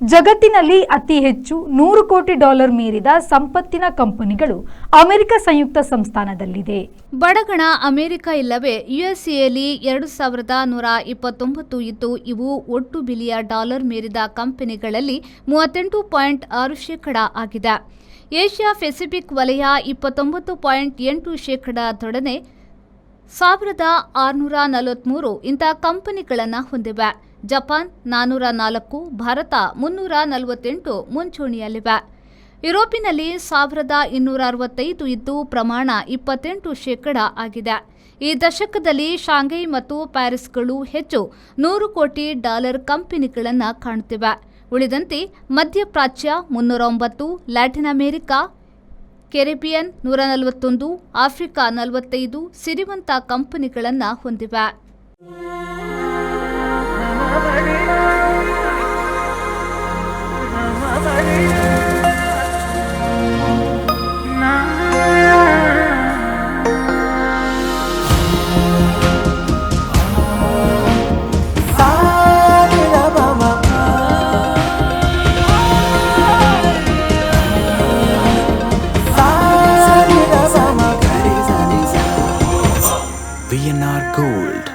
ಜಗತ್ತಿನಲ್ಲಿ ಅತಿ ಹೆಚ್ಚು $100 ಕೋಟಿ ಮೀರಿದ ಸಂಪತ್ತಿನ ಕಂಪನಿಗಳು ಅಮೆರಿಕ ಸಂಯುಕ್ತ ಸಂಸ್ಥಾನದಲ್ಲಿದೆ. ಬಡಗಣ ಅಮೆರಿಕ ಇಲ್ಲವೇ ಯುಎಸ್ಎಯಲ್ಲಿ 2129 ಇದ್ದು ಇವು ಒಟ್ಟು ಬಿಲಿಯನ್ ಡಾಲರ್ ಮೀರಿದ ಕಂಪನಿಗಳಲ್ಲಿ 38.6% ಆಗಿದೆ. ಏಷ್ಯಾ ಪೆಸಿಫಿಕ್ ವಲಯ 29.8% 1643 ಇಂಥ ಕಂಪನಿಗಳನ್ನು ಹೊಂದಿವೆ. ಜಪಾನ್ 404, ಭಾರತ 348 ಮುಂಚೂಣಿಯಲ್ಲಿವೆ. ಯುರೋಪಿನಲ್ಲಿ 1265 ಇದ್ದು ಪ್ರಮಾಣ 28% ಆಗಿದೆ. ಈ ದಶಕದಲ್ಲಿ ಶಾಂಘೈ ಮತ್ತು ಪ್ಯಾರಿಸ್ಗಳು ಹೆಚ್ಚು $100 ಕೋಟಿ ಕಂಪನಿಗಳನ್ನು ಕಾಣುತ್ತಿವೆ. ಉಳಿದಂತೆ ಮಧ್ಯಪ್ರಾಚ್ಯ 309, ಲ್ಯಾಟಿನ್ ಅಮೆರಿಕ, ಕೆರಿಬಿಯನ್ 141, ಆಫ್ರಿಕಾ 45 ಸಿರಿವಂತ ಕಂಪನಿಗಳನ್ನು ಹೊಂದಿವೆ. VNR Gold.